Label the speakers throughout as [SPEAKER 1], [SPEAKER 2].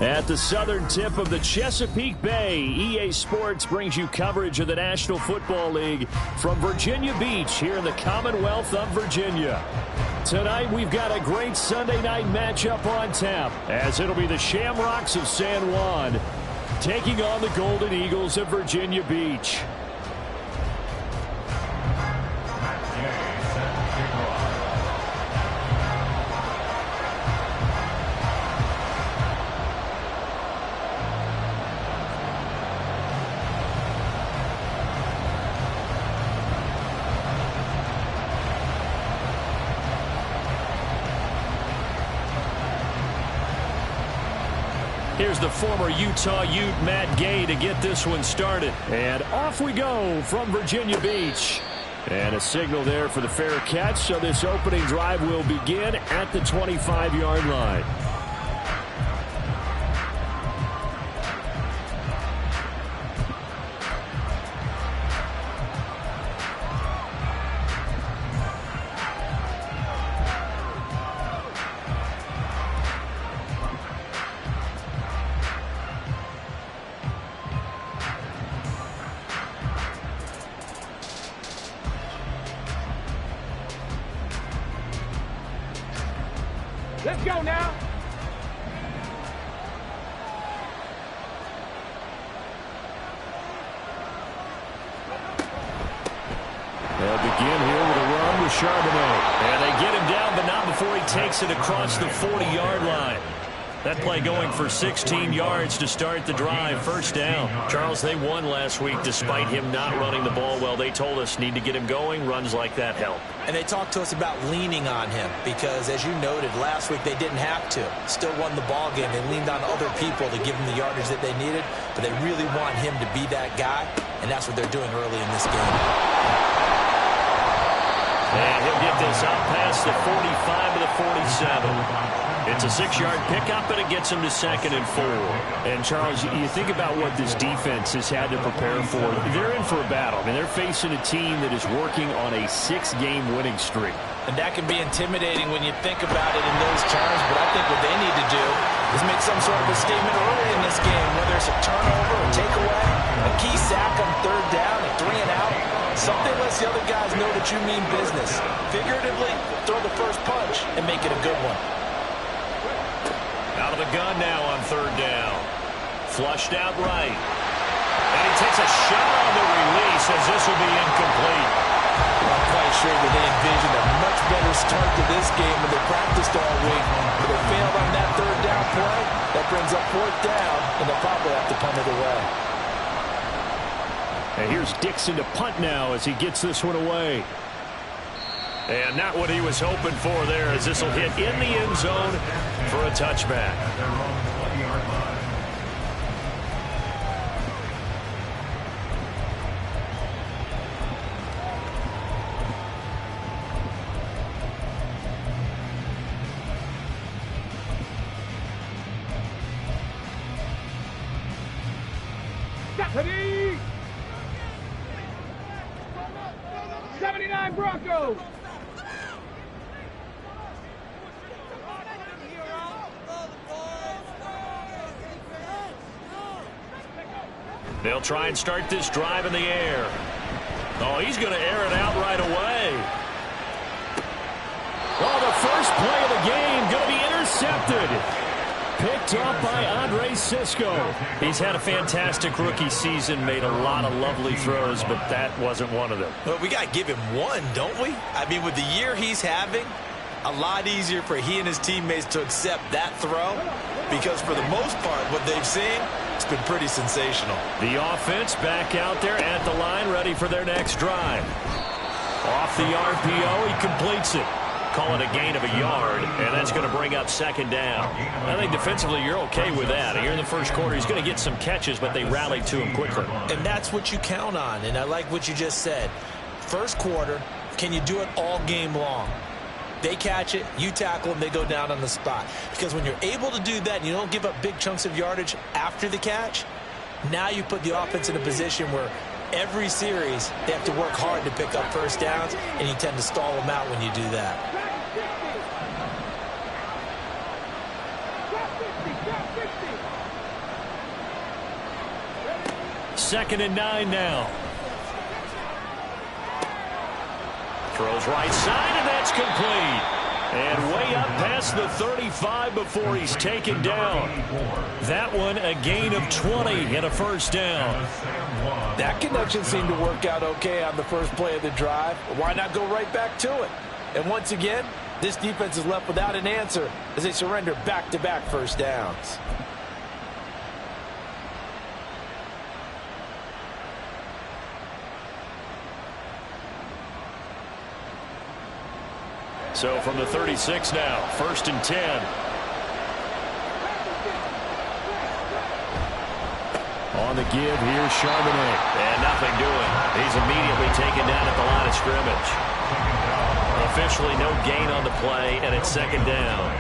[SPEAKER 1] At the southern tip of the Chesapeake Bay, EA Sports brings you coverage of the National Football League from Virginia Beach here in the Commonwealth of Virginia. Tonight we've got a great Sunday night matchup on tap, as it'll be the Shamrocks of San Juan taking on the Golden Eagles of Virginia Beach. Here's the former Utah Ute, Matt Gay, to get this one started. And off we go from Virginia Beach. And a signal there for the fair catch, so this opening drive will begin at the 25-yard line.
[SPEAKER 2] Let's go now.
[SPEAKER 1] They'll begin here with a run with Charbonnet. And they get him down, but not before he takes it across the 40-yard line. That play going for 16 yards to start the drive. First down. Charles, they won last week despite him not running the ball well. They told us need to get him going. Runs like that help.
[SPEAKER 3] And they talked to us about leaning on him because, as you noted, last week they didn't have to. Still won the ball game. They leaned on other people to give them the yardage that they needed, but they really want him to be that guy, and that's what they're doing early in this game.
[SPEAKER 1] And he'll get this out past the 45 to the 47. It's a 6-yard pickup, and it gets him to 2nd and 4. And, Charles, you think about what this defense has had to prepare for. They're in for a battle. I mean, they're facing a team that is working on a 6-game winning streak.
[SPEAKER 3] And that can be intimidating when you think about it in those terms, but I think what they need to do is make some sort of a statement early in this game, whether it's a turnover, a takeaway, a key sack on 3rd down, a 3 and out. Something lets the other guys know that you mean business. Figuratively, throw the first punch and make it a good one.
[SPEAKER 1] Out of the gun now on 3rd down. Flushed out right. And he takes a shot on the release as this will be incomplete.
[SPEAKER 3] I'm quite sure that they envisioned a much better start to this game when they practiced all week. But they failed on that 3rd down play. That brings up 4th down, and they'll probably have to punt it away.
[SPEAKER 1] And here's Dixon to punt now as he gets this one away. And not what he was hoping for there, as this will hit in the end zone for a touchback.
[SPEAKER 2] Stephanie! 79 Broncos!
[SPEAKER 1] They'll try and start this drive in the air. Oh, he's going to air it out right away. Oh, the first play of the game going to be intercepted. Picked up by Andre Cisco. He's had a fantastic rookie season, made a lot of lovely throws, but that wasn't one of them.
[SPEAKER 3] Well, we got to give him one, don't we? I mean, with the year he's having, a lot easier for he and his teammates to accept that throw because for the most part, what they've seen, it's been pretty sensational.
[SPEAKER 1] The offense back out there at the line, ready for their next drive. Off the RPO, he completes it. Call it a gain of a yard, and that's going to bring up 2nd down. I think defensively you're okay with that. Here in the first quarter, he's going to get some catches, but they rallied to him quickly.
[SPEAKER 3] And that's what you count on, and I like what you just said. First quarter, can you do it all game long? They catch it, you tackle them, they go down on the spot. Because when you're able to do that and you don't give up big chunks of yardage after the catch, now you put the offense in a position where every series they have to work hard to pick up first downs, and you tend to stall them out when you do that.
[SPEAKER 1] 2nd and 9 now. Throws right side, and that's complete. And way up past the 35 before he's taken down. That one a gain of 20 and a first down.
[SPEAKER 3] That connection seemed to work out okay on the first play of the drive. Why not go right back to it? And once again, this defense is left without an answer as they surrender back-to-back first downs.
[SPEAKER 1] So from the 36 now, 1st and 10. On the give, here's Charbonnet. And nothing doing. He's immediately taken down at the line of scrimmage. Officially no gain on the play, and it's 2nd down.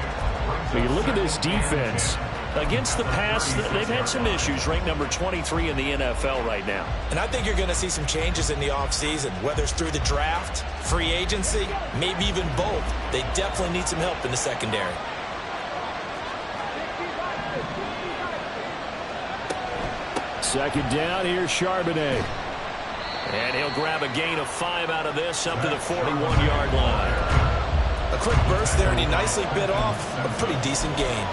[SPEAKER 1] When you look at this defense, against the pass, they've had some issues, ranked number 23 in the NFL right now.
[SPEAKER 3] And I think you're going to see some changes in the offseason, whether it's through the draft, free agency, maybe even both. They definitely need some help in the secondary.
[SPEAKER 1] Second down, here's Charbonnet. And he'll grab a gain of 5 out of this up to the 41-yard line.
[SPEAKER 3] A quick burst there, and he nicely bit off a pretty decent gain.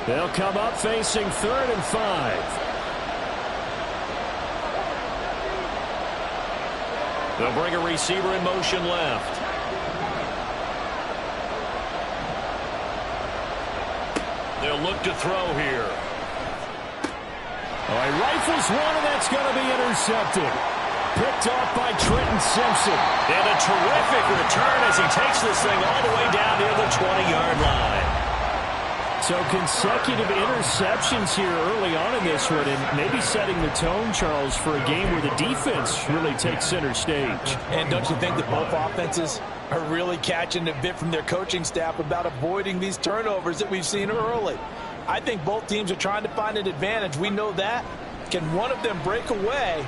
[SPEAKER 1] They'll come up facing 3rd and 5. They'll bring a receiver in motion left. They'll look to throw here. Oh, he rifles one, and that's going to be intercepted. Picked off by Trenton Simpson. And a terrific return as he takes this thing all the way down near the 20-yard line. So consecutive interceptions here early on in this one, and maybe setting the tone, Charles, for a game where the defense really takes center stage.
[SPEAKER 3] And don't you think that both offenses are really catching a bit from their coaching staff about avoiding these turnovers that we've seen early? I think both teams are trying to find an advantage. We know that. Can one of them break away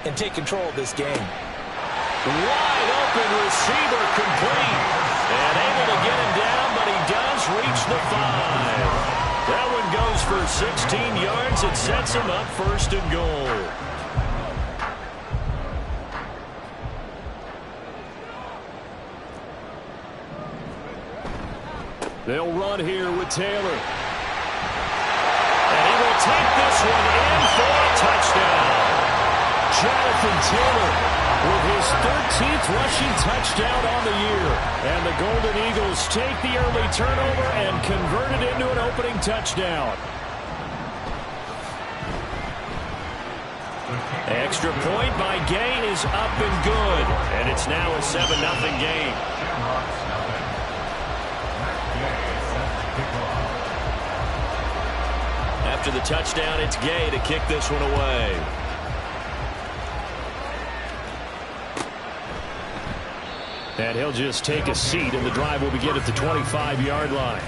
[SPEAKER 3] and take control of this game?
[SPEAKER 1] Wide open receiver complete. And able to get him down, but he does reach the 5. That one goes for 16 yards and sets him up 1st and goal. They'll run here with Taylor. And he will take this one in for a touchdown. Jonathan Taylor with his 13th rushing touchdown on the year. And the Golden Eagles take the early turnover and convert it into an opening touchdown. Extra point by Gay is up and good. And it's now a 7-0 game. After the touchdown, it's Gay to kick this one away. And he'll just take a seat, and the drive will begin at the 25-yard line.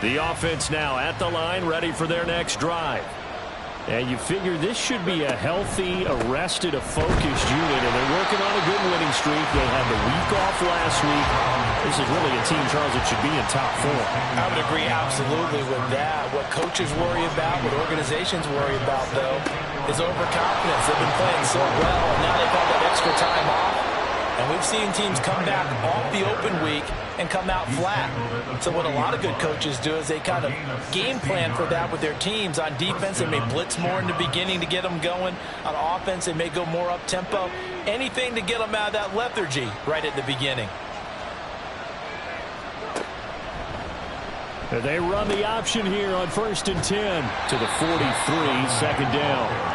[SPEAKER 1] The offense now at the line, ready for their next drive. And you figure this should be a healthy, arrested, a focused unit, and they're working on a good winning streak. They had the week off last week. This is really a team, Charles, that should be in top 4.
[SPEAKER 3] I would agree absolutely with that. What coaches worry about, what organizations worry about, though, is overconfidence. They've been playing so well, and now they've had that extra time off. And we've seen teams come back off the open week and come out flat. So what a lot of good coaches do is they kind of game plan for that with their teams. On defense, they may blitz more in the beginning to get them going. On offense, they may go more up-tempo. Anything to get them out of that lethargy right at the beginning.
[SPEAKER 1] They run the option here on 1st and 10 to the 43, 2nd down.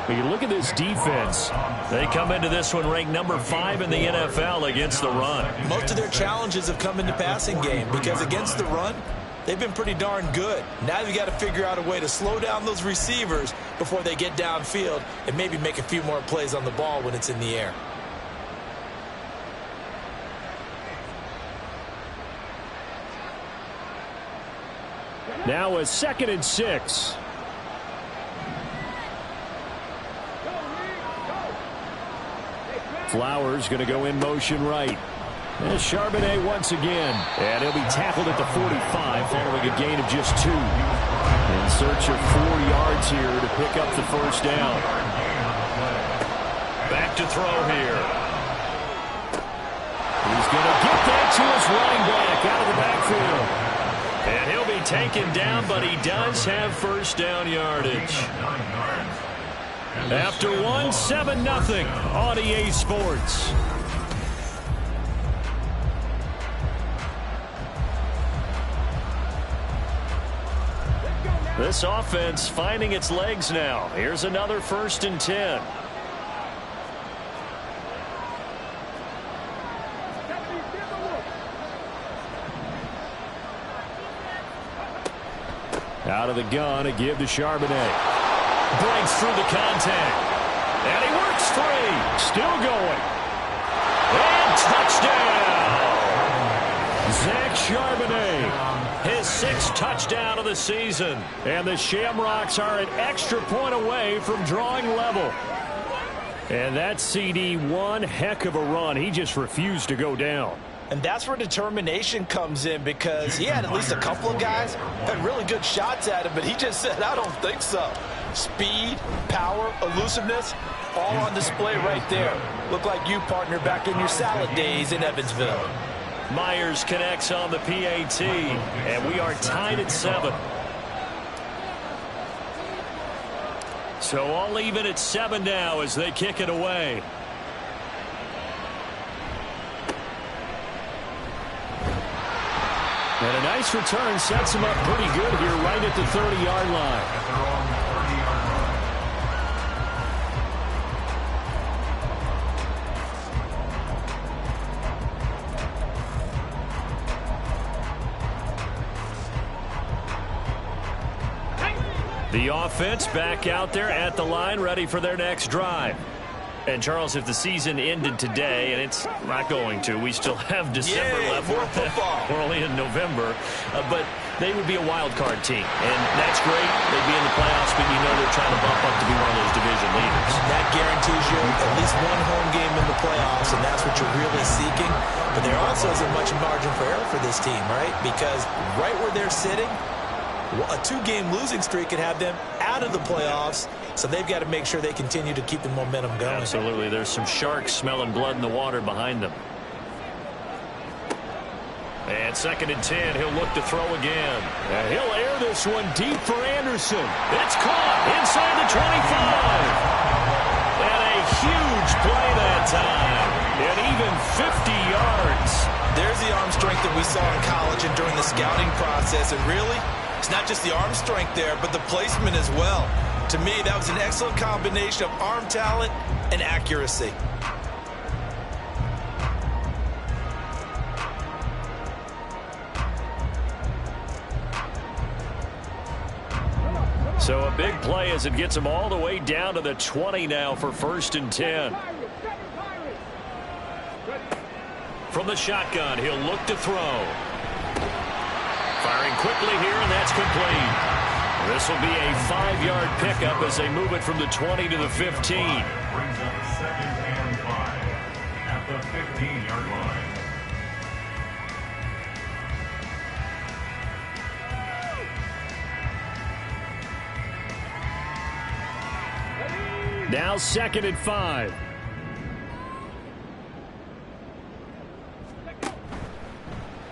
[SPEAKER 1] When you look at this defense, they come into this one ranked number 5 in the NFL against the run.
[SPEAKER 3] Most of their challenges have come in the passing game because against the run, they've been pretty darn good. Now you've got to figure out a way to slow down those receivers before they get downfield and maybe make a few more plays on the ball when it's in the air.
[SPEAKER 1] Now a 2nd and 6. Flowers going to go in motion right. There's Charbonnet once again. And he'll be tackled at the 45 following a gain of just 2. In search of 4 yards here to pick up the first down. Back to throw here. He's going to get that to his running back out of the backfield. And he'll be taken down, but he does have first down yardage. After 7-0 on EA Sports. This offense finding its legs now. Here's another 1st and 10. Out of the gun, a give to Charbonnet. Breaks through the contact. And he works free. Still going. And touchdown. Zach Charbonnet. His 6th touchdown of the season. And the Shamrocks are an extra point away from drawing level. And that CD, one heck of a run. He just refused to go down.
[SPEAKER 3] And that's where determination comes in, because he had at least a couple of guys had really good shots at him, but he just said, I don't think so. Speed, power, elusiveness, all on display right there. Look like you, partner, back in your salad days in Evansville.
[SPEAKER 1] Myers connects on the PAT, and we are tied at 7. So all even at 7 now as they kick it away. And a nice return sets him up pretty good here right at the 30-yard line. The offense back out there at the line, ready for their next drive. And, Charles, if the season ended today, and it's not going to, we still have December left. We're only in November. But they would be a wild card team. And that's great. They'd be in the playoffs, but you know they're trying to bump up to be one of those division leaders.
[SPEAKER 3] That guarantees you at least one home game in the playoffs, and that's what you're really seeking. But there also isn't much margin for error for this team, right? Because right where they're sitting, a 2-game losing streak could have them out of the playoffs, so they've got to make sure they continue to keep the momentum going.
[SPEAKER 1] Absolutely. There's some sharks smelling blood in the water behind them. And 2nd and 10, he'll look to throw again. And he'll air this one deep for Anderson. It's caught inside the 25. And a huge play that time. And even 50 yards.
[SPEAKER 3] There's the arm strength that we saw in college and during the scouting process. And really, it's not just the arm strength there, but the placement as well. To me, that was an excellent combination of arm talent and accuracy.
[SPEAKER 1] So a big play as it gets him all the way down to the 20 now for 1st and 10. From the shotgun, he'll look to throw. Firing quickly here, and that's complete. This will be a 5-yard pickup as they move it from the 20 to the 15.
[SPEAKER 4] Brings up 2nd and 5 at the 15-yard line.
[SPEAKER 1] Now 2nd and 5.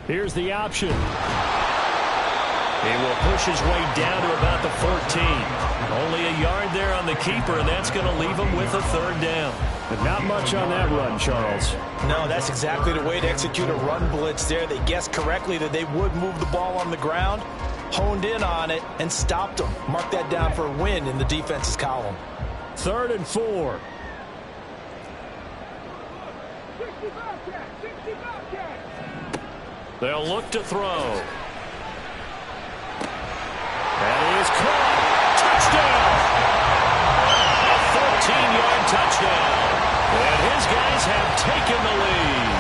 [SPEAKER 1] Here's the option. He will push his way down to about the 14. Only a yard there on the keeper, and that's going to leave him with a 3rd down. But not much on that run, Charles.
[SPEAKER 3] No, that's exactly the way to execute a run blitz there. They guessed correctly that they would move the ball on the ground, honed in on it, and stopped them. Mark that down for a win in the defense's column.
[SPEAKER 1] 3rd and 4. They'll look to throw. That is caught. Touchdown. A 14-yard touchdown. And his guys have taken the lead.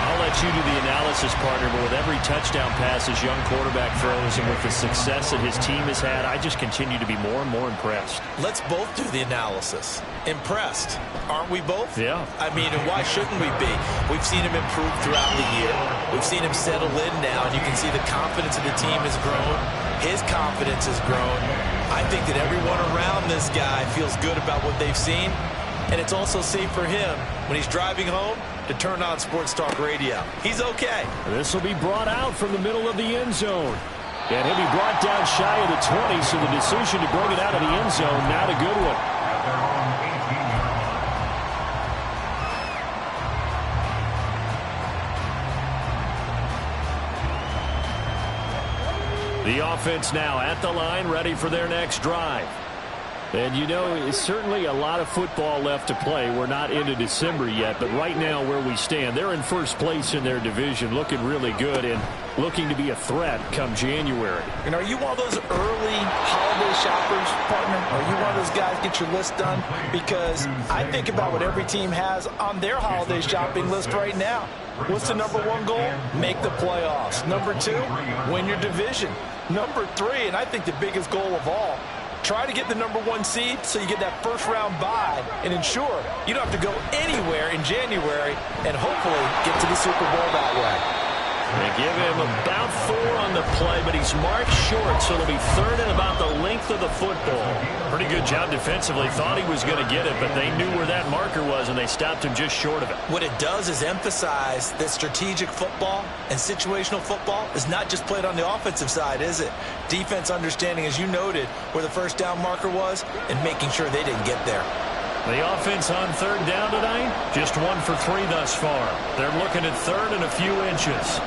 [SPEAKER 1] I'll let you do the analysis, partner, but with every touchdown pass his young quarterback throws and with the success that his team has had, I just continue to be more and more impressed.
[SPEAKER 3] Let's both do the analysis. Impressed. Aren't we both?
[SPEAKER 1] Yeah.
[SPEAKER 3] I mean, and why shouldn't we be? We've seen him improve throughout the year. We've seen him settle in now, and you can see the confidence of the team has grown. His confidence has grown. I think that everyone around this guy feels good about what they've seen, and it's also safe for him when he's driving home to turn on Sports Talk Radio. He's okay.
[SPEAKER 1] This will be brought out from the middle of the end zone. And he'll be brought down shy of the 20, so the decision to bring it out of the end zone, not a good one. The offense now at the line, ready for their next drive. And, you know, it's certainly a lot of football left to play. We're not into December yet, but right now where we stand, they're in first place in their division, looking really good and looking to be a threat come January.
[SPEAKER 3] And are you one of those early holiday shoppers, partner? Are you one of those guys get your list done? Because I think about what every team has on their holiday shopping list right now. What's the number one goal? Make the playoffs. Number two, win your division. Number three, and I think the biggest goal of all, try to get the number one seed so you get that first round bye and ensure you don't have to go anywhere in January and hopefully get to the Super Bowl that way.
[SPEAKER 1] They give him about 4 on the play, but he's marked short, so it'll be third and about the length of the football. Pretty good job defensively. Thought he was going to get it, but they knew where that marker was, and they stopped him just short of it.
[SPEAKER 3] What it does is emphasize that strategic football and situational football is not just played on the offensive side, is it? Defense understanding, as you noted, where the first down marker was and making sure they didn't get there.
[SPEAKER 1] The offense on third down tonight, just 1 for 3 thus far. They're looking at third and a few inches.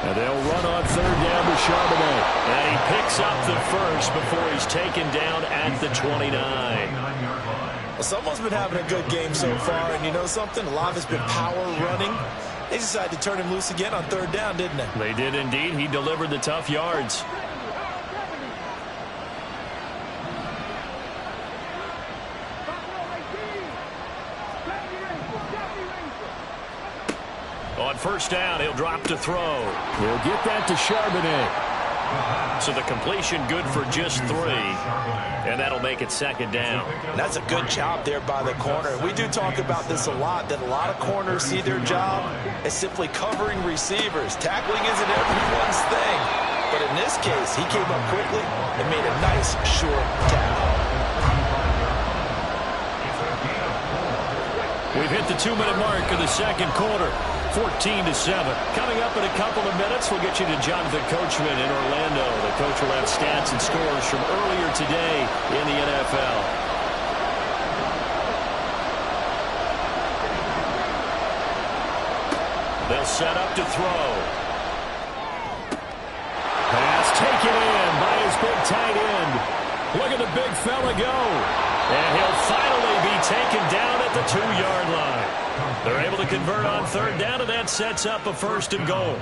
[SPEAKER 1] And they'll run on third down to Charbonnet. And he picks up the first before he's taken down at the 29.
[SPEAKER 3] Well, someone's been having a good game so far, and you know something? A lot of it's been power running. They decided to turn him loose again on third down, didn't they?
[SPEAKER 1] They did indeed. He delivered the tough yards. On first down, he'll drop to throw. He'll get that to Charbonnet. So the completion good for just 3. And that'll make it second down.
[SPEAKER 3] That's a good job there by the corner. We do talk about this a lot, that a lot of corners see their job as simply covering receivers. Tackling isn't everyone's thing. But in this case, he came up quickly and made a nice, short tackle.
[SPEAKER 1] We've hit the 2-minute mark of the second quarter. 14-7. Coming up in a couple of minutes, we'll get you to Jonathan Coachman in Orlando. The coach will have stats and scores from earlier today in the NFL. They'll set up to throw. Pass taken in by his big tight end. Look at the big fella go. And he'll finally be taken down at the 2-yard line. They're able to convert on third down, and that sets up a first and goal.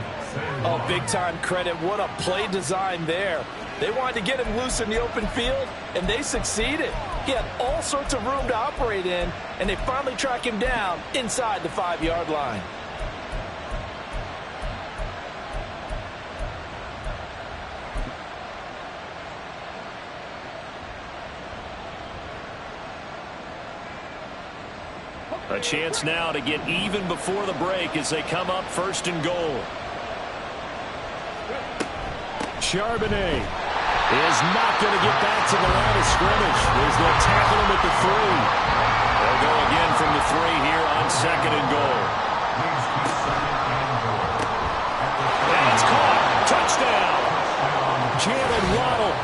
[SPEAKER 3] Oh, big-time credit. What a play design there. They wanted to get him loose in the open field, and they succeeded. He had all sorts of room to operate in, and they finally track him down inside the 5-yard line.
[SPEAKER 1] A chance now to get even before the break as they come up first and goal. Charbonnet is not going to get back to the line of scrimmage as they'll tackle him at the 3. They'll go again from the 3 here on second and goal. And it's caught. Touchdown. Jalen Waddle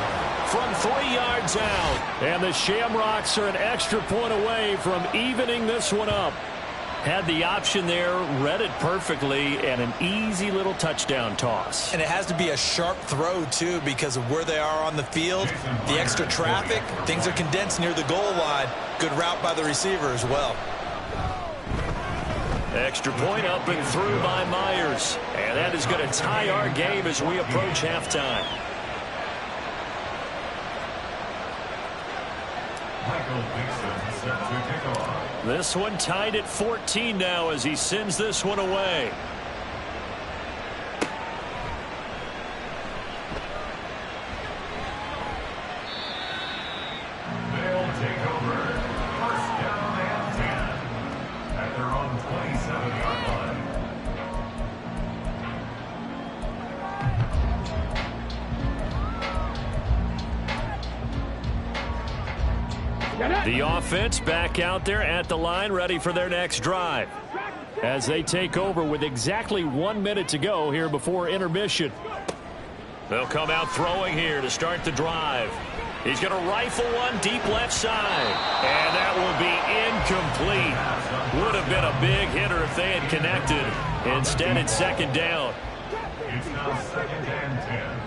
[SPEAKER 1] from 3 yards out. And the Shamrocks are an extra point away from evening this one up. Had the option there, read it perfectly, and an easy little touchdown toss.
[SPEAKER 3] And it has to be a sharp throw, too, because of where they are on the field. The extra traffic, things are condensed near the goal line. Good route by the receiver as well.
[SPEAKER 1] Extra point up and through by Myers. And that is going to tie our game as we approach halftime.
[SPEAKER 4] Michael Dixon set to kick off.
[SPEAKER 1] This one tied at 14 now as he sends this one away.
[SPEAKER 4] They'll take over. First down and 10 at their own 27-yard line.
[SPEAKER 1] The offense back out there at the line, ready for their next drive. As they take over with exactly 1 minute to go here before intermission. They'll come out throwing here to start the drive. He's going to rifle one deep left side. And that will be incomplete. Would have been a big hitter if they had connected. Instead, it's second down.
[SPEAKER 4] It's now second and 10.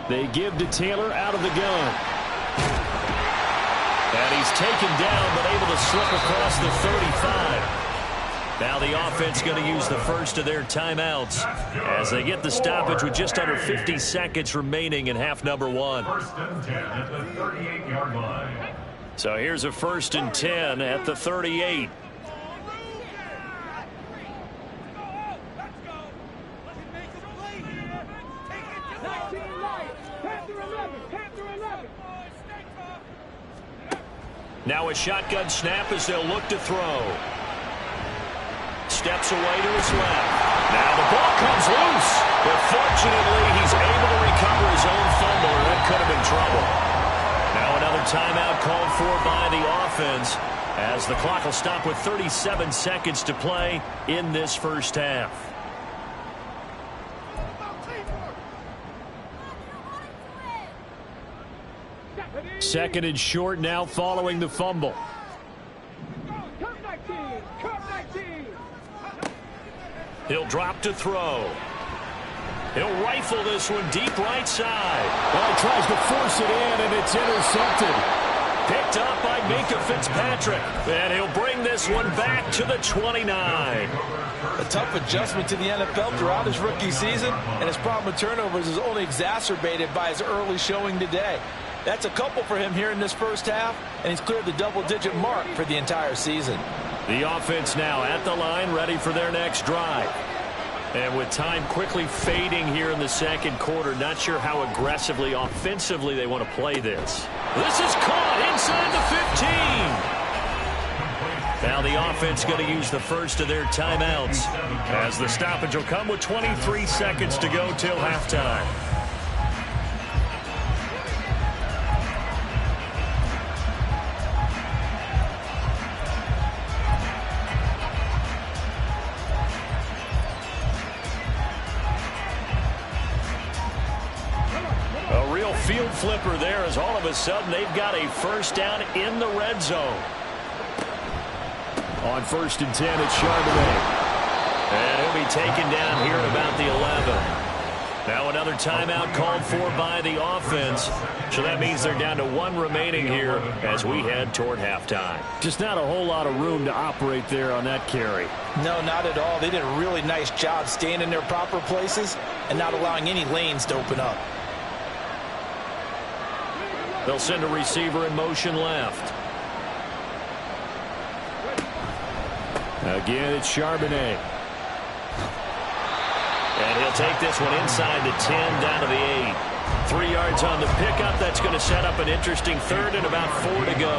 [SPEAKER 1] They give to Taylor out of the gun. And he's taken down, but able to slip across the 35. Now the offense going to use the first of their timeouts as they get the stoppage with just under 50 seconds remaining in half number one.
[SPEAKER 4] First and 10 at the 38-yard line.
[SPEAKER 1] So here's a first and 10 at the 38. Now a shotgun snap as they'll look to throw. Steps away to his left. Now the ball comes loose. But fortunately, he's able to recover his own fumble, or that could have been trouble. Now another timeout called for by the offense as the clock will stop with 37 seconds to play in this first half. Second and short now following the fumble. He'll drop to throw. He'll rifle this one deep right side. Well, he tries to force it in, and it's intercepted. Picked up by Minkah Fitzpatrick. And he'll bring this one back to the 29.
[SPEAKER 3] A tough adjustment to the NFL throughout his rookie season, and his problem with turnovers is only exacerbated by his early showing today. That's a couple for him here in this first half, and he's cleared the double-digit mark for the entire season.
[SPEAKER 1] The offense now at the line, ready for their next drive. And with time quickly fading here in the second quarter, not sure how aggressively, offensively they want to play this. This is caught inside the 15. Now the offense going to use the first of their timeouts as the stoppage will come with 23 seconds to go till halftime. Field flipper there as all of a sudden they've got a first down in the red zone. On first and 10, it's Charbonnet. And he'll be taken down here at about the 11. Now another timeout called for by the offense. So that means they're down to one remaining here as we head toward halftime. Just not a whole lot of room to operate there on that carry.
[SPEAKER 3] No, not at all. They did a really nice job staying in their proper places and not allowing any lanes to open up.
[SPEAKER 1] They'll send a receiver in motion left. Again, it's Charbonnet. And he'll take this one inside the 10, down to the 8. 3 yards on the pickup. That's going to set up an interesting third and about 4 to go.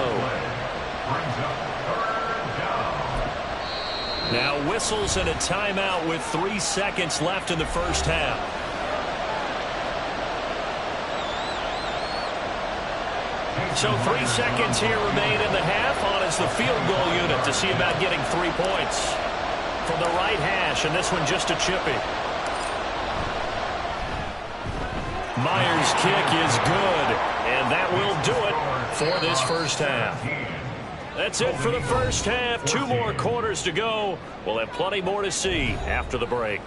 [SPEAKER 1] Now whistles and a timeout with 3 seconds left in the first half. So 3 seconds here remain in the half on as the field goal unit to see about getting 3 points. From the right hash, and this one just a chippy. Myers' kick is good, and that will do it for this first half. That's it for the first half. 2 more quarters to go. We'll have plenty more to see after the break.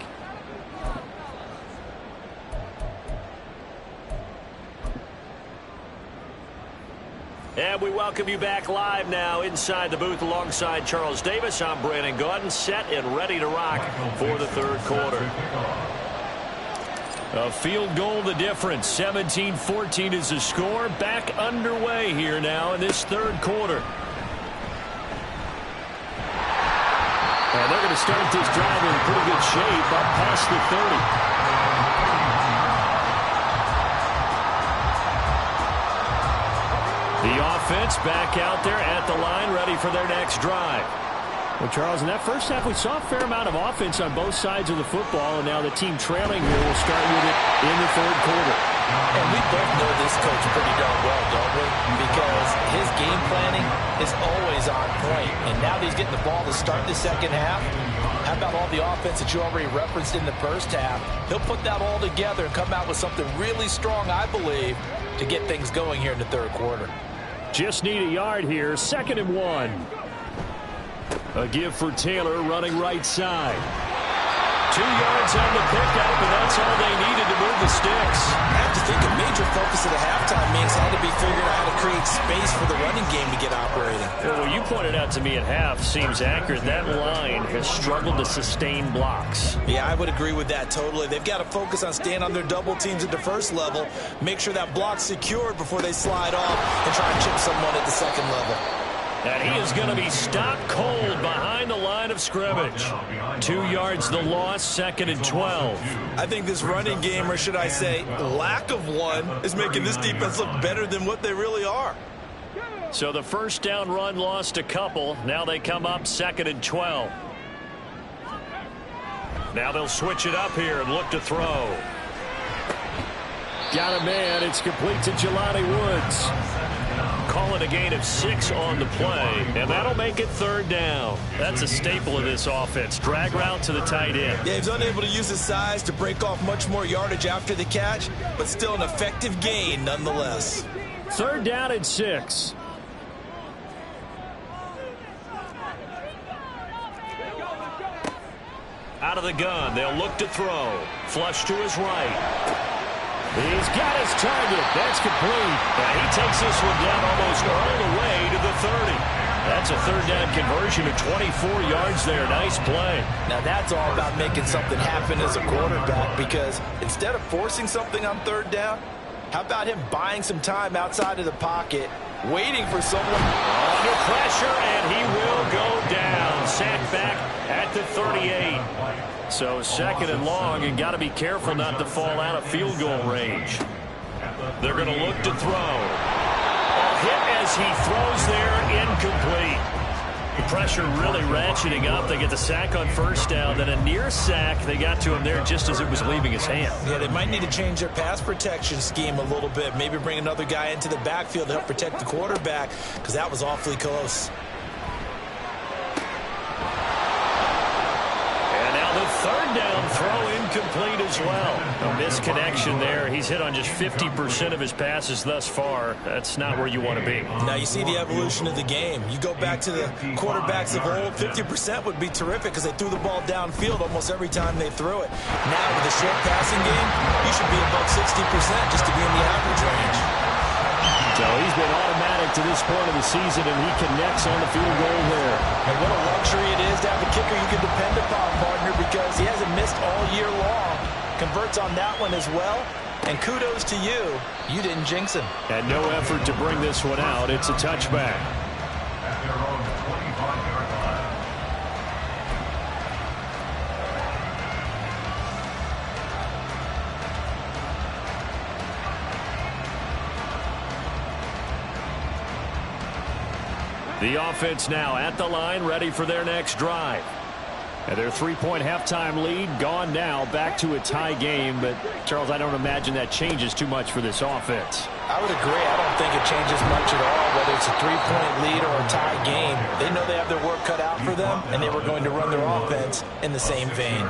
[SPEAKER 1] And we welcome you back live now inside the booth alongside Charles Davis. I'm Brandon Gaudin, set and ready to rock for the third quarter. A field goal the difference. 17-14 is the score. Back underway here now in this third quarter. And they're going to start this drive in pretty good shape up past the 30. The offense back out there at the line, ready for their next drive. Well, Charles, in that first half, we saw a fair amount of offense on both sides of the football, and now the team trailing here will start with it in the third quarter.
[SPEAKER 3] And we both know this coach pretty darn well, don't we? Because his game planning is always on point. And now that he's getting the ball to start the second half, how about all the offense that you already referenced in the first half? He'll put that all together and come out with something really strong, I believe, to get things going here in the third quarter.
[SPEAKER 1] Just need a yard here. 2nd and 1. A give for Taylor running right side. 2 yards on the pickup, and that's all they needed to move the sticks.
[SPEAKER 3] I have to think a major focus of the halftime means had to be figuring out how to create space for the running game to get operating.
[SPEAKER 1] Well, what you pointed out to me at half seems accurate. That line has struggled to sustain blocks.
[SPEAKER 3] Yeah, I would agree with that totally. They've got to focus on staying on their double teams at the first level, make sure that block's secured before they slide off and try and chip someone at the second level.
[SPEAKER 1] And he is going to be stopped cold behind the line of scrimmage. 2 yards the loss, 2nd and 12.
[SPEAKER 3] I think this running game, or should I say lack of one, is making this defense look better than what they really are.
[SPEAKER 1] So the first down run lost a couple. Now they come up 2nd and 12. Now they'll switch it up here and look to throw. Got a man. It's complete to Jelani Woods. Call it a gain of 6 on the play, and that'll make it 3rd down. That's a staple of this offense. Drag route to the tight end.
[SPEAKER 3] Yeah, he's unable to use his size to break off much more yardage after the catch, but still an effective gain nonetheless.
[SPEAKER 1] 3rd down and 6. Out of the gun, they'll look to throw. Flush to his right. He's got his target. That's complete. And he takes this one down almost all the way to the 30. That's a 3rd down conversion of 24 yards there. Nice play.
[SPEAKER 3] Now that's all about making something happen as a quarterback, because instead of forcing something on 3rd down, how about him buying some time outside of the pocket, waiting for someone
[SPEAKER 1] under pressure, and he will go down. Sacked back at the 38. So 2nd and long, and got to be careful not to fall out of field goal range. They're going to look to throw. A hit as he throws there, incomplete. The pressure really ratcheting up. They get the sack on 1st down, then a near sack. They got to him there just as it was leaving his hand.
[SPEAKER 3] Yeah, they might need to change their pass protection scheme a little bit. Maybe bring another guy into the backfield to help protect the quarterback, because that was awfully close.
[SPEAKER 1] The 3rd down throw incomplete as well. A misconnection there. He's hit on just 50% of his passes thus far. That's not where you want to be.
[SPEAKER 3] Now you see the evolution of the game. You go back to the quarterbacks of old, 50% would be terrific because they threw the ball downfield almost every time they threw it. Now with a short passing game, you should be above 60% just to be in the average range.
[SPEAKER 1] So he's been automatic to this point of the season, and he connects on the field goal there.
[SPEAKER 3] And what a luxury it is to have a kicker you can depend upon, partner, because he hasn't missed all year long. Converts on that one as well. And kudos to you. You didn't jinx him.
[SPEAKER 1] And no effort to bring this one out. It's a touchback.
[SPEAKER 4] At their own 25-yard line.
[SPEAKER 1] The offense now at the line, ready for their next drive. And their 3-point halftime lead gone now, back to a tie game. But, Charles, I don't imagine that changes too much for this offense.
[SPEAKER 3] I would agree. I don't think it changes much at all, whether it's a 3-point lead or a tie game. They know they have their work cut out for them, and they were going to run their offense in the same vein.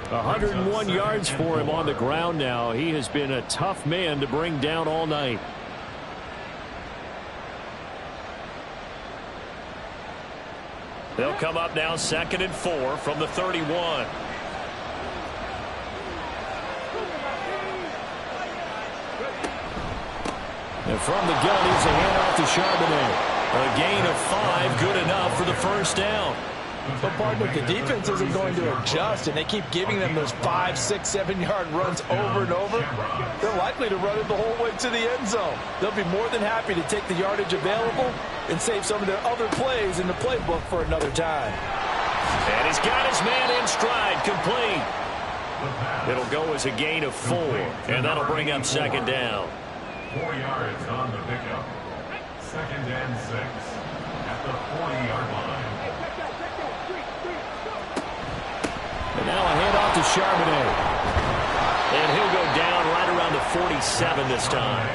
[SPEAKER 1] 101 yards for him on the ground now. He has been a tough man to bring down all night. They'll come up now 2nd and 4 from the 31. And from the gun, he's a handoff to Charbonnet. A gain of 5, good enough for the first down.
[SPEAKER 3] But partner, the defense isn't going to adjust, and they keep giving them those 5, 6, 7-yard runs over and over. They're likely to run it the whole way to the end zone. They'll be more than happy to take the yardage available and save some of their other plays in the playbook for another time.
[SPEAKER 1] And he's got his man in stride, complete. It'll go as a gain of 4, and that'll bring up second down.
[SPEAKER 4] 4 yards on the pickup. Second and 6 at the 40-yard line.
[SPEAKER 1] And now a handoff to Charbonnet. And he'll go down right around the 47 this time.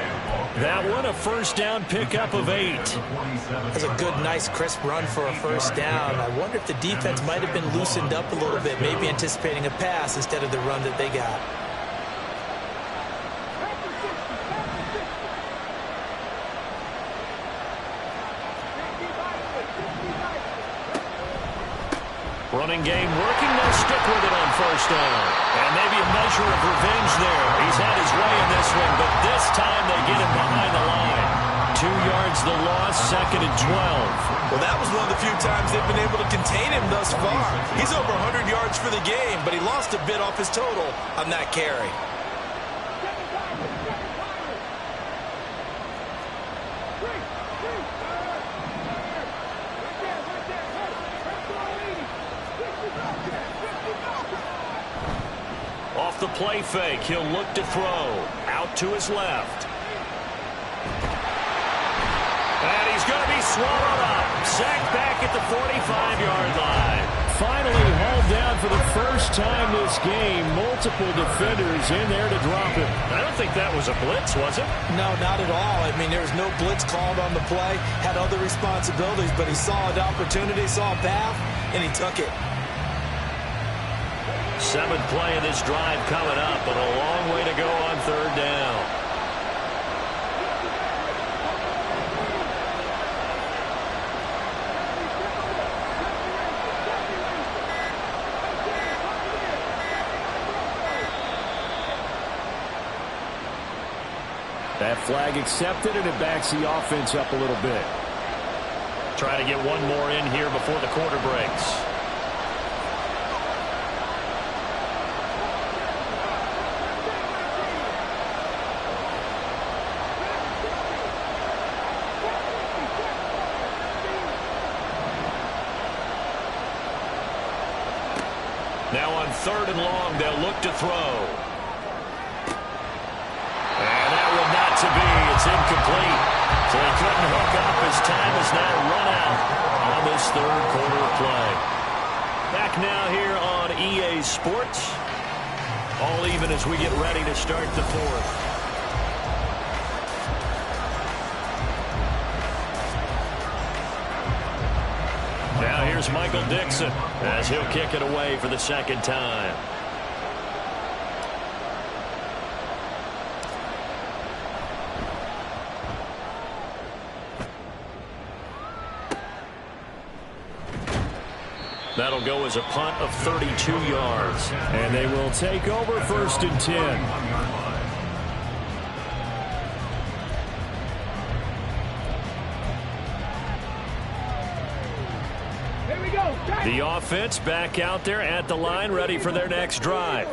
[SPEAKER 1] That one, a first down pickup of 8.
[SPEAKER 3] That's a good, nice, crisp run for a first down. I wonder if the defense might have been loosened up a little bit, maybe anticipating a pass instead of the run that they got.
[SPEAKER 1] Running game working. They'll stick with it on first down. And maybe a measure of revenge there. He's had his way in this one, but this time they get him behind the line. 2 yards the loss, second and 12.
[SPEAKER 3] Well, that was one of the few times they've been able to contain him thus far. He's over 100 yards for the game, but he lost a bit off his total on that carry.
[SPEAKER 1] Off the play fake, he'll look to throw. Out to his left. And he's going to be swallowed up. Sacked back at the 45-yard line. Finally hauled down for the first time this game. Multiple defenders in there to drop him. I don't think that was a blitz, was it?
[SPEAKER 3] No, not at all. I mean, there was no blitz called on the play. Had other responsibilities, but he saw an opportunity, saw a path, and he took it.
[SPEAKER 1] 7th play of this drive coming up, but a long way to go on third down. That flag accepted, and it backs the offense up a little bit. Try to get one more in here before the quarter breaks. Now on 3rd and long, they'll look to throw. And that one not to be. It's incomplete. So he couldn't hook up. His time is now run out on this 3rd quarter of play. Back now here on EA Sports. All even as we get ready to start the 4th. Now here's Michael Dixon as he'll kick it away for the second time. That'll go as a punt of 32 yards. And they will take over 1st and 10. The offense back out there at the line, ready for their next drive.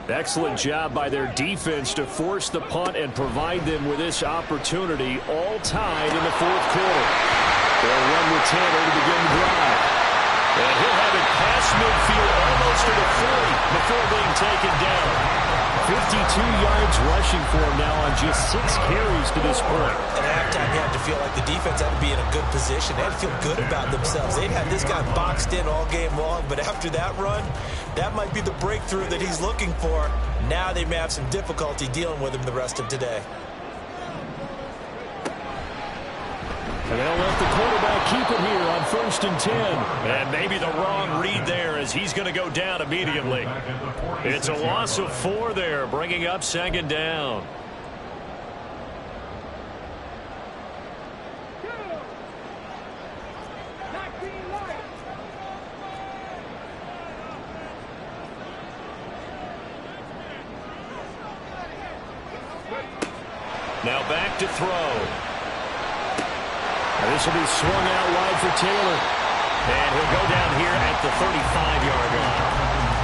[SPEAKER 1] Excellent job by their defense to force the punt and provide them with this opportunity, all tied in the 4th quarter. They'll run with Tanner to begin the drive. And he'll have it past midfield almost to the 40 before being taken down. 52 yards rushing for him now on just 6 carries to this point.
[SPEAKER 3] At halftime, you had to feel like the defense had to be in a good position. They had to feel good about themselves. They'd had this guy boxed in all game long, but after that run, that might be the breakthrough that he's looking for. Now they may have some difficulty dealing with him the rest of today.
[SPEAKER 1] And they'll let the quarterback keep it here on 1st and 10. And maybe the wrong read there as he's going to go down immediately. It's a loss of 4 there, bringing up 2nd down. Now back to throw. This will be swung out wide for Taylor. And he'll go down here at the 35-yard line.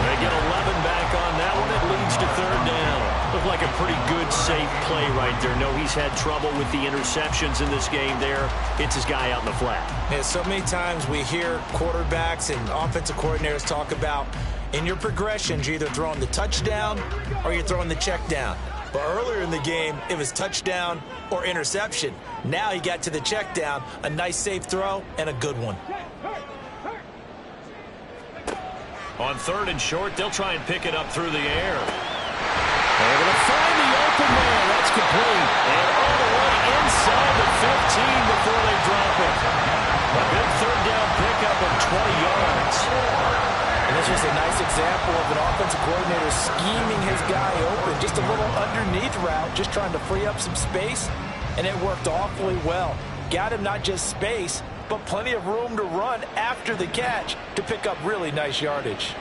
[SPEAKER 1] They get 11 back on that one. It leads to third down. Looked like a pretty good, safe play right there. No, he's had trouble with the interceptions in this game there. Hits his guy out in the flat.
[SPEAKER 3] Yeah, so many times we hear quarterbacks and offensive coordinators talk about in your progressions, you're either throwing the touchdown or you're throwing the check down. But earlier in the game, it was touchdown or interception. Now he got to the check down, a nice safe throw, and a good one.
[SPEAKER 1] On third and short, they'll try and pick it up through the air. They're going to find the open man. That's complete. And all the way inside the 15 before they drop it. A big third down pickup of 20 yards.
[SPEAKER 3] And this was a nice example of an offensive coordinator scheming his guy open. Just a little underneath route, just trying to free up some space. And it worked awfully well. Got him not just space, but plenty of room to run after the catch to pick up really nice yardage.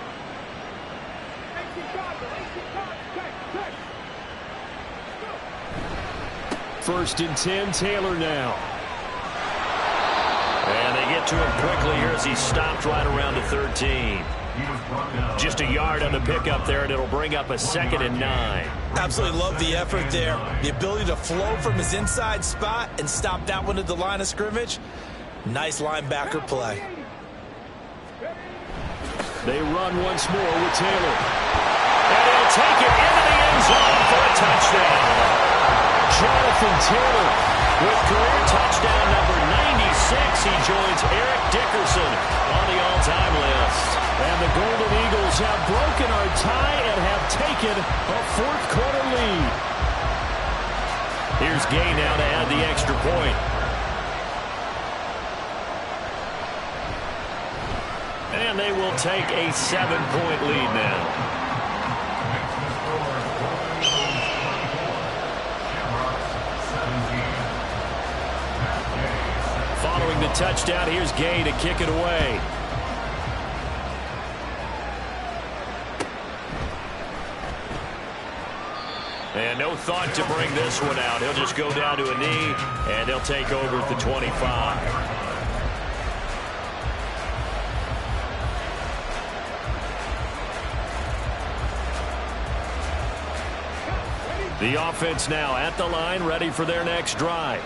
[SPEAKER 1] First and 10, Taylor now. And they get to him quickly here as he stopped right around the 13. Just a yard on the pickup there, and it'll bring up a 2nd and 9.
[SPEAKER 3] Absolutely love the effort there. The ability to flow from his inside spot and stop that one at the line of scrimmage. Nice linebacker play.
[SPEAKER 1] They run once more with Taylor. And he'll take it into the end zone for a touchdown. Jonathan Taylor with career touchdown number 96. He joins Eric Dickerson on the all-time list. And the Golden Eagles have broken our tie and have taken a fourth-quarter lead. Here's Gay now to add the extra point. And they will take a 7-point lead now. Following the touchdown, here's Gay to kick it away. And no thought to bring this one out. He'll just go down to a knee, and they'll take over at the 25. The offense now at the line, ready for their next drive.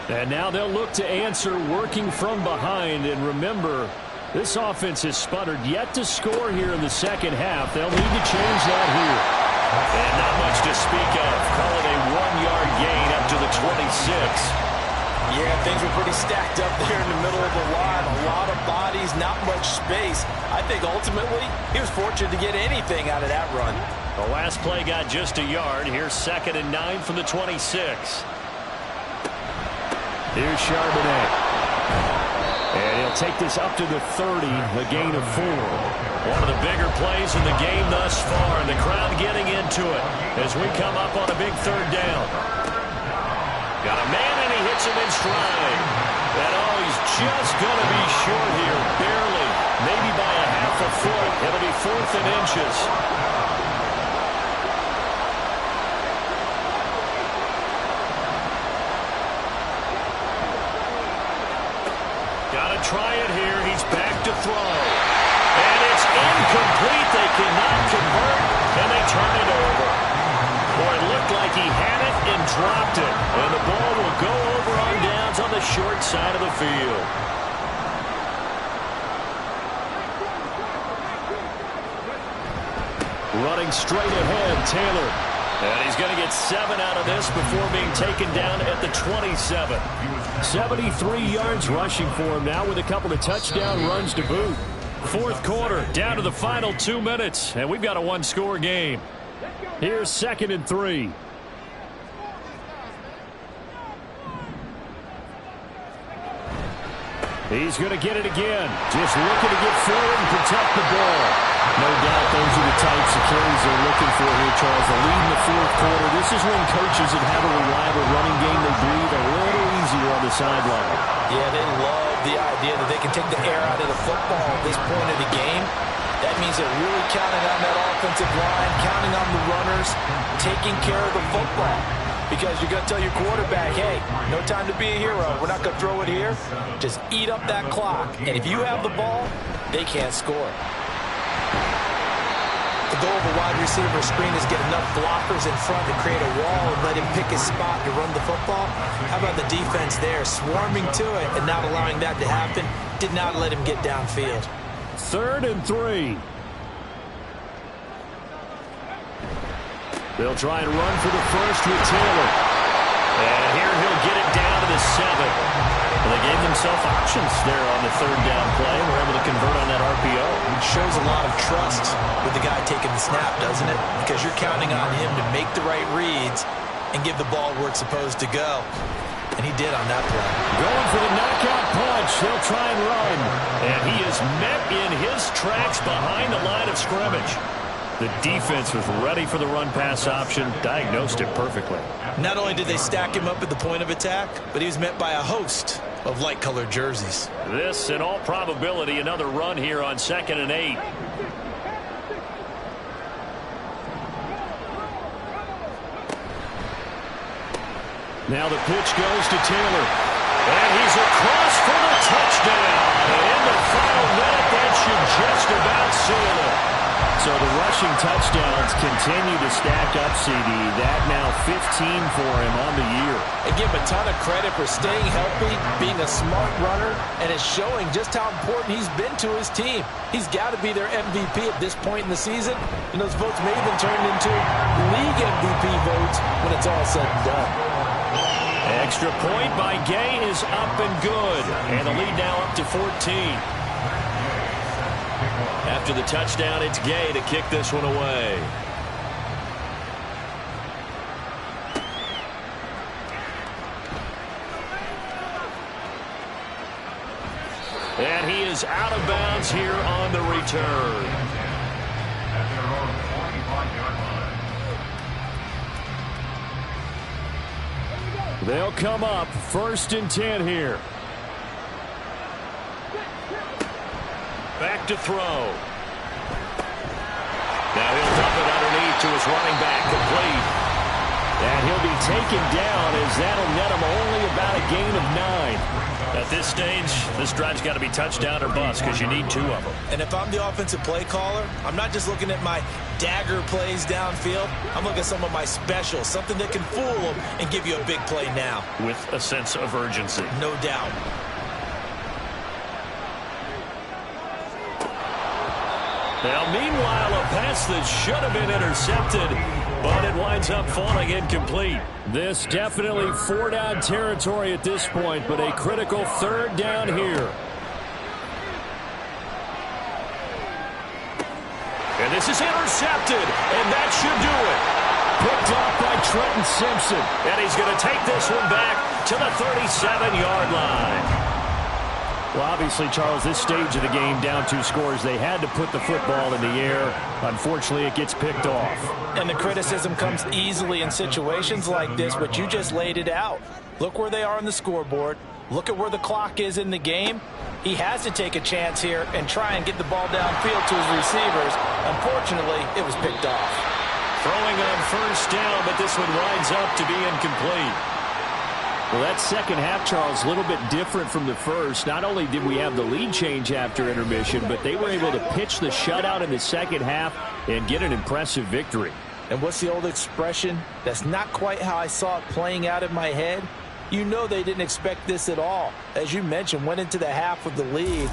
[SPEAKER 1] And now they'll look to answer working from behind. And remember, this offense has sputtered yet to score here in the second half. They'll need to change that here. And not much to speak of. Call it a 1-yard gain up to the 26.
[SPEAKER 3] Yeah, things were pretty stacked up there in the middle of the line. A lot of bodies, not much space. I think ultimately he was fortunate to get anything out of that run.
[SPEAKER 1] The last play got just a yard. Here's 2nd and 9 from the 26. Here's Charbonnet. And he'll take this up to the 30, a gain of 4. One of the bigger plays in the game thus far, and the crowd getting into it as we come up on a big third down. Got a man, and he hits him in stride. And oh, he's just going to be short here, barely, maybe by a half a foot. It'll be 4th and inches. Try it here. He's back to throw. And it's incomplete. They cannot convert, and they turn it over. Boy, it looked like he had it and dropped it. And the ball will go over on downs on the short side of the field. Running straight ahead, Taylor. And he's going to get 7 out of this before being taken down at the 27. 73 yards rushing for him now with a couple of touchdown runs to boot. Fourth quarter, down to the final 2 minutes, and we've got a one-score game. Here's 2nd and 3. He's going to get it again. Just looking to get forward and protect the ball. No doubt those are the types of carries they're looking for here, Charles. The lead in the fourth quarter. This is when coaches that have a reliable running game, they breathe a little easier on the sideline.
[SPEAKER 3] Yeah, they love the idea that they can take the air out of the football at this point of the game. That means they're really counting on that offensive line, counting on the runners, taking care of the football. because you're going to tell your quarterback, hey, no time to be a hero. We're not going to throw it here. Just eat up that clock. And if you have the ball, they can't score. The goal of a wide receiver screen is get enough blockers in front to create a wall and let him pick his spot to run the football. How about the defense there, swarming to it and not allowing that to happen? Did not let him get downfield.
[SPEAKER 1] 3rd and 3. They'll try and run for the first with Taylor. And here he'll get it down to the 7. Well, they gave themselves options there on the 3rd down play and were able to convert on that RPO.
[SPEAKER 3] It shows a lot of trust with the guy taking the snap, doesn't it? Because you're counting on him to make the right reads and give the ball where it's supposed to go. And he did on that play.
[SPEAKER 1] Going for the knockout punch. They'll try and run. And he is met in his tracks behind the line of scrimmage. The defense was ready for the run-pass option, diagnosed it perfectly.
[SPEAKER 3] Not only did they stack him up at the point of attack, but he was met by a host of light-colored jerseys.
[SPEAKER 1] This, in all probability, another run here on 2nd and 8. Now the pitch goes to Taylor. And he's across for the touchdown. And in the final minute, that should just about seal it. So the rushing touchdowns continue to stack up, CD. That now 15 for him on the year.
[SPEAKER 3] And give him a ton of credit for staying healthy, being a smart runner, and it's showing just how important he's been to his team. He's got to be their MVP at this point in the season. And those votes may have been turned into league MVP votes when it's all said and done.
[SPEAKER 1] Extra point by Gay is up and good. And the lead now up to 14. After the touchdown, it's Gay to kick this one away. And he is out of bounds here on the return.
[SPEAKER 4] At their own 45-yard line.
[SPEAKER 1] They'll come up 1st and 10 here. Back to throw. Now he'll dump it underneath to his running back, complete. And he'll be taken down as that'll net him only about a gain of 9. At this stage, this drive's got to be touchdown or bust because you need 2 of them.
[SPEAKER 3] And if I'm the offensive play caller, I'm not just looking at my dagger plays downfield. I'm looking at some of my specials, something that can fool them and give you a big play now.
[SPEAKER 1] With a sense of urgency.
[SPEAKER 3] No doubt.
[SPEAKER 1] Now, meanwhile, a pass that should have been intercepted, but it winds up falling incomplete. This definitely 4-down territory at this point, but a critical 3rd down here. And this is intercepted, and that should do it. Picked off by Trenton Simpson, and he's going to take this one back to the 37-yard line. Well, obviously, Charles, this stage of the game, down 2 scores, they had to put the football in the air. Unfortunately, it gets picked off.
[SPEAKER 3] And the criticism comes easily in situations like this, but you just laid it out. Look where they are on the scoreboard. Look at where the clock is in the game. He has to take a chance here and try and get the ball downfield to his receivers. Unfortunately, it was picked off.
[SPEAKER 1] Throwing on 1st down, but this one winds up to be incomplete. Well, that second half, Charles, a little bit different from the first. Not only did we have the lead change after intermission, but they were able to pitch the shutout in the second half and get an impressive victory.
[SPEAKER 3] And what's the old expression? That's not quite how I saw it playing out in my head. You know they didn't expect this at all. As you mentioned, went into the half with the lead.